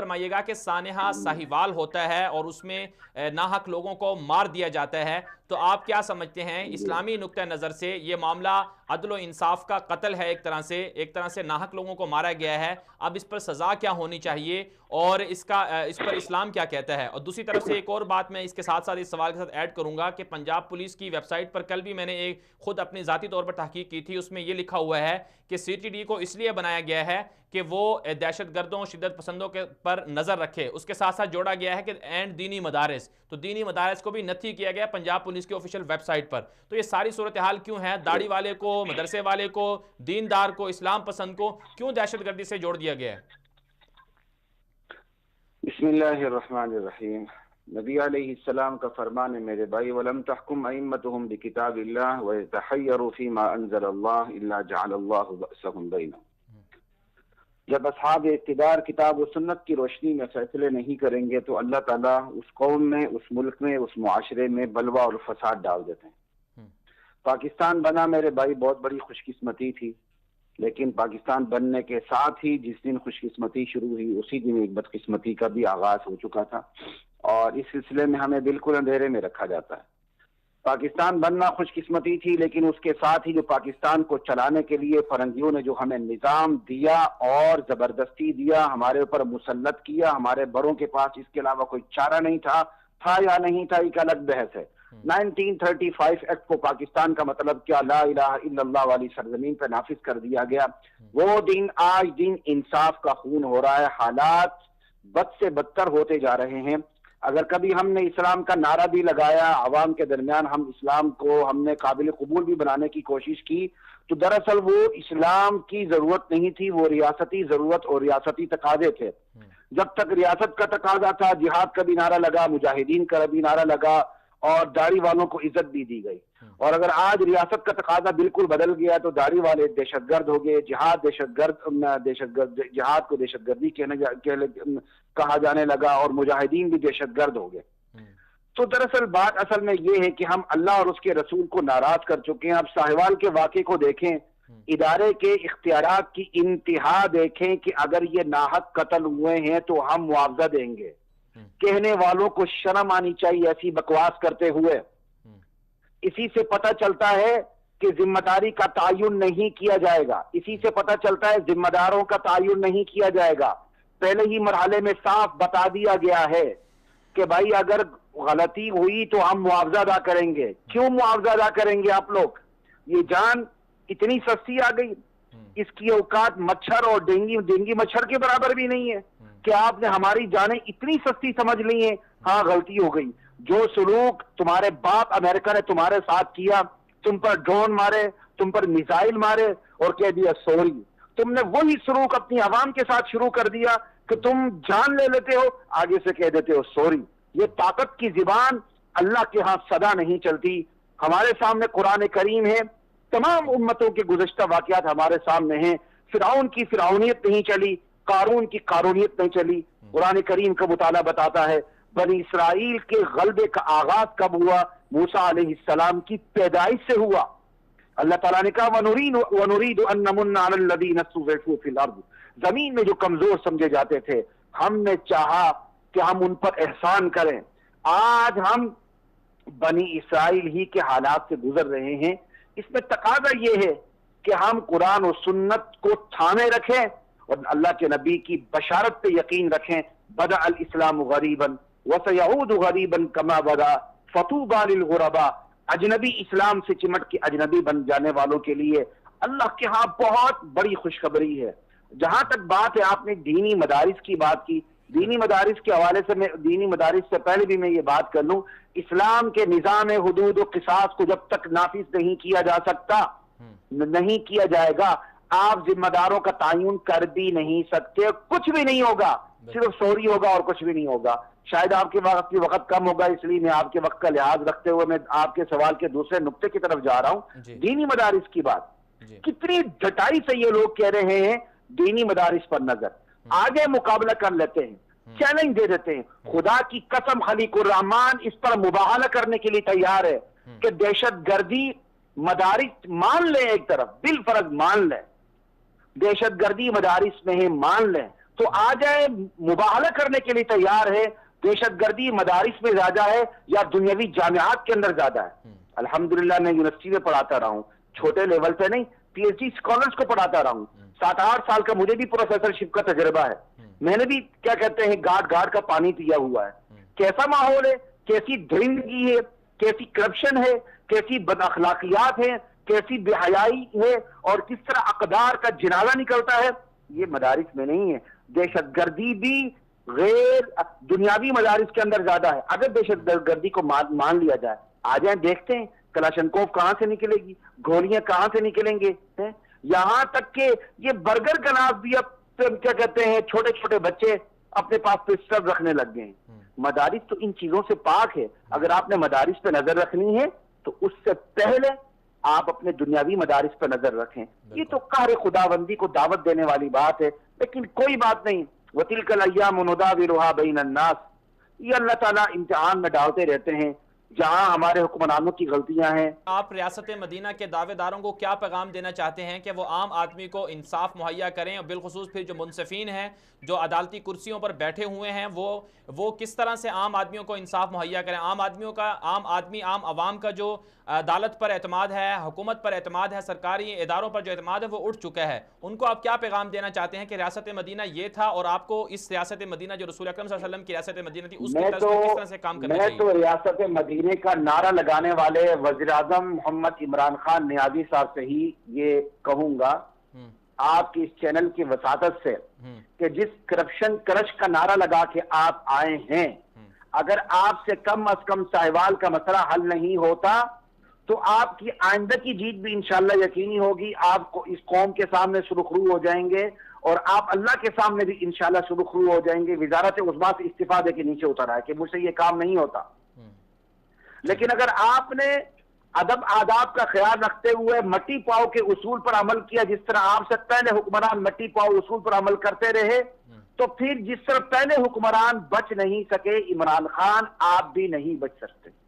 फरमाइएगा कि सानेहा साहिवाल होता है और उसमें नाहक लोगों को मार दिया जाता है, तो आप क्या समझते हैं इस्लामी नुक्ता नज़र से ये मामला अदल व इंसाफ का कत्ल है, एक तरह से नाहक लोगों को मारा गया है, अब इस पर सज़ा क्या होनी चाहिए और इस पर इस्लाम क्या कहता है? और दूसरी तरफ से एक और बात मैं इसके साथ साथ इस सवाल के साथ ऐड करूंगा कि पंजाब पुलिस की वेबसाइट पर कल भी मैंने एक खुद अपनी ज़ाती तौर पर तहकीक की थी, उसमें यह लिखा हुआ है कि CTD को इसलिए बनाया गया है कि वो दहशतगर्दों, शिद्दत पसंदों के पर नजर रखे। उसके साथ साथ जोड़ा गया है कि एंड दीनी मदारिस, तो दीनी मदारिस को भी नथी किया गया पंजाब पुलिस की ऑफिशियल वेबसाइट पर। तो ये सारी सूरत हाल क्यों है? दाढ़ी वाले को, मदरसे वाले को, दीनदार को, इस्लाम पसंद को क्यों दहशतगर्दी से जोड़ दिया गया है? बिस्मिल्लाहिर्रहमानिर्रहीम। नबी अलैहिस्सलाम का फरमान है मेरे भाई, वलम तहकुम अइम्मतुहुम बिकिताबिल्लाह व यतहय्यरु फीमा अंज़लल्लाह इल्ला जअलल्लाहु बअसहुम बैनहुम। जब असहाब इक़्तिदार किताब और सुन्नत की रोशनी में फैसले नहीं करेंगे तो अल्लाह ताला उस कौम में, उस मुल्क में, उस मुआशरे में बलवा और फसाद डाल देते हैं। पाकिस्तान बना मेरे भाई बहुत बड़ी खुशकिस्मती थी, लेकिन पाकिस्तान बनने के साथ ही जिस दिन खुशकिस्मती शुरू हुई उसी दिन एक बदकिस्मती का भी आगाज हो चुका था, और इस सिलसिले में हमें बिल्कुल अंधेरे में रखा जाता है। पाकिस्तान बनना खुशकिस्मती थी, लेकिन उसके साथ ही जो पाकिस्तान को चलाने के लिए फरंगियों ने जो हमें निजाम दिया और जबरदस्ती दिया, हमारे ऊपर मुसल्लत किया, हमारे बड़ों के पास इसके अलावा कोई चारा नहीं था या नहीं था, एक अलग बहस है। 1935 एक्ट को पाकिस्तान का मतलब क्या, ला इलाहा इल्लल्लाह वाली सरजमीन पर नाफिज कर दिया गया। वो दिन आज दिन इंसाफ का खून हो रहा है, हालात बद से बदतर होते जा रहे हैं। अगर कभी हमने इस्लाम का नारा भी लगाया, आवाम के दरमियान हम इस्लाम को हमने काबिल कबूल भी बनाने की कोशिश की, तो दरअसल वो इस्लाम की जरूरत नहीं थी, वो रियासती जरूरत और रियासती तकाजे थे। जब तक रियासत का तकाजा था, जिहाद का भी नारा लगा, मुजाहिदीन का भी नारा लगा और दाढ़ी वालों को इज्जत भी दी गई। और अगर आज रियासत का तकाजा बिल्कुल बदल गया तो दाढ़ी वाले दहशतगर्द हो गए, जिहाद जिहाद को दहशतगर्दी कहा जाने लगा और मुजाहिदीन भी दहशतगर्द हो गए। तो दरअसल बात असल में यह है कि हम अल्लाह और उसके रसूल को नाराज कर चुके हैं। अब साहिवाल के वाक़े को देखें, इदारे के इख्तियारात की इंतहा देखें कि अगर ये नाहक कत्ल हुए हैं तो हम मुआवजा देंगे। कहने वालों को शर्म आनी चाहिए ऐसी बकवास करते हुए। इसी से पता चलता है कि जिम्मेदारी का तायुन नहीं किया जाएगा, इसी से पता चलता है जिम्मेदारों का तायुन नहीं किया जाएगा। पहले ही मरहले में साफ बता दिया गया है कि भाई अगर गलती हुई तो हम मुआवजा अदा करेंगे। क्यों मुआवजा अदा करेंगे आप लोग? ये जान इतनी सस्ती आ गई, इसकी औकात मच्छर और डेंगी मच्छर के बराबर भी नहीं है कि आपने हमारी जानें इतनी सस्ती समझ ली है। हाँ, गलती हो गई। जो सलूक तुम्हारे बाप अमेरिका ने तुम्हारे साथ किया, तुम पर ड्रोन मारे, तुम पर मिसाइल मारे और कह दिया सॉरी, तुमने वही सलूक अपनी आवाम के साथ शुरू कर दिया कि तुम जान ले लेते हो, आगे से कह देते हो सॉरी। ये ताकत की जिबान अल्लाह के हाथ सदा नहीं चलती। हमारे सामने कुरान करीम है, तमाम उम्मतों के गुज़श्ता वाक़यात हमारे सामने हैं। फिरौन की फिरौनियत नहीं चली, कारून की कारूनियत नहीं चली। कुरान करीम का मुताला बताता है बनी इसराइल के गलबे का आगाज कब हुआ? मूसा अलैहिस्सलाम की पैदाइश से हुआ। अल्लाह ताला ने कहा वनुरीदु अन नमुन्ना अलल लदीना इस्तुज़इफू फिल अर्द, जमीन में जो कमजोर समझे जाते थे हमने चाहा कि हम उन पर एहसान करें। आज हम बनी इसराइल ही के हालात से गुजर रहे हैं। इसमें तकाजा यह है कि हम कुरान और सुन्नत को थामे रखें और अल्लाह के नबी की बशारत पे यकीन रखें। बदा अल इस्लाम गरीबन वसयऊद गरीबन कमा बदा फतूबा लिल गुरबा। अजनबी इस्लाम से चिमट के अजनबी बन जाने वालों के लिए अल्लाह के यहाँ बहुत बड़ी खुशखबरी है। जहां तक बात है, आपने दीनी मदारिस की बात की, दीनी मदारिस के हवाले से मैं दीनी मदारिस से पहले भी मैं ये बात कर लूं, इस्लाम के निजाम हुदूद और किसास को जब तक नाफिज नहीं किया जा सकता, नहीं किया जाएगा, आप जिम्मेदारों का तायुन कर भी नहीं सकते। कुछ भी नहीं होगा, सिर्फ सॉरी होगा और कुछ भी नहीं होगा। शायद आपके वक्त कम होगा, इसलिए मैं आपके वक्त का लिहाज रखते हुए मैं आपके सवाल के दूसरे नुक्ते की तरफ जा रहा हूं। दीनी मदारिस की बात, कितनी डटाई से ये लोग कह रहे हैं दीनी मदारिस पर नजर, आगे मुकाबला कर लेते हैं, चैलेंज दे देते हैं। खुदा की कसम खलीकुर रहमान इस पर मुबाहला करने के लिए तैयार है कि दहशतगर्दी मदारिस मान ले, एक तरफ बिल फर्ज मान ले, दहशतगर्दी मदारिस में है मान लें, तो आ जाए, मुबाहला करने के लिए तैयार है। दहशतगर्दी मदारिस में ज्यादा है या दुनियावी जामियात के अंदर ज्यादा है? अल्हम्दुलिल्लाह मैं यूनिवर्सिटी में पढ़ाता रहा हूँ, छोटे लेवल पे नहीं, पीएचडी स्कॉलर्स को पढ़ाता रहा हूँ। 7-8 साल का मुझे भी प्रोफेसरशिप का तजुर्बा है। मैंने भी क्या कहते हैं गाड़ गाड़ का पानी पिया हुआ है। कैसा माहौल है, कैसी दरिंदगी है, कैसी करप्शन है, कैसी बदअखलाकियात है, कैसी बेहयाई है और किस तरह अकदार का जिनाला निकलता है, ये मदारिस में नहीं है। दहशतगर्दी भी गैर दुनियावी मदारिस के अंदर ज्यादा है। अगर दहशतगर्दी को मान लिया जाए, आ जाए देखते हैं कलाशनकोव कहां से निकलेगी, गोलियां कहां से निकलेंगे। यहां तक के ये बर्गर का नाम भी अब क्या कहते हैं छोटे छोटे बच्चे अपने पास पिस्टल रखने लग गए हैं। मदारिस तो इन चीजों से पाक है। अगर आपने मदारिस पे नजर रखनी है तो उससे पहले आप अपने दुनियावी मदारिस पर नजर रखें। ये तो कहर खुदाबंदी को दावत देने वाली बात है, लेकिन कोई बात नहीं। वतिलकल अय्याम नुदाविलुहा बैनन्नास, ये अल्लाह ताला इम्तिहान में डालते रहते हैं। जहां हमारे हुक्मरानों की गलतियां हैं। आप रियासत मदीना के दावेदारों को क्या पैगाम देना चाहते हैं कि वो आम आदमी को इंसाफ मुहैया करें, और बिलखुसूस फिर जो मुनसिफीन हैं, जो अदालती कुर्सियों पर बैठे हुए हैं, वो किस तरह से आम आदमियों को इंसाफ मुहैया करें? आम आवाम का जो अदालत पर एतमाद है, हुकूमत पर एतमाद है, सरकारी इदारों पर जो एतमाद है वो उठ चुका है। उनको आप क्या पैगाम देना चाहते हैं कि रियासत मदीना ये था और आपको इस रियासत मदीना जो रसूल अकरम सल्लल्लाहु अलैहि वसल्लम की रियासत मदीना थी उसकी तरफ से किस तरह से काम करना चाहिए? मैं तो रियासत मदीने का नारा लगाने वाले वज़ीर आज़म मोहम्मद इमरान खान नियाज़ी साहब से ही ये कहूंगा, आपकी इस चैनल की वसातत से, कि जिस करप्शन क्रश का नारा लगा के आप आए हैं, अगर आपसे कम अज कम साहिवाल का मसला हल नहीं होता तो आपकी आइंदा की जीत भी इंशाल्लाह यकीनी होगी। आपको इस कौम के सामने सुरखरू हो जाएंगे और आप अल्लाह के सामने भी इंशाल्लाह सुरखरू हो जाएंगे। वजारत उज़्मा से इस्तीफा दे के नीचे उतर आए कि मुझसे ये काम नहीं होता। लेकिन अगर आपने अदब आदाब का ख्याल रखते हुए मट्टी पाव के उसूल पर अमल किया, जिस तरह आपसे पहले हुक्मरान मट्टी पाव उसूल पर अमल करते रहे, तो फिर जिस तरह पहले हुक्मरान बच नहीं सके इमरान खान, आप भी नहीं बच सकते।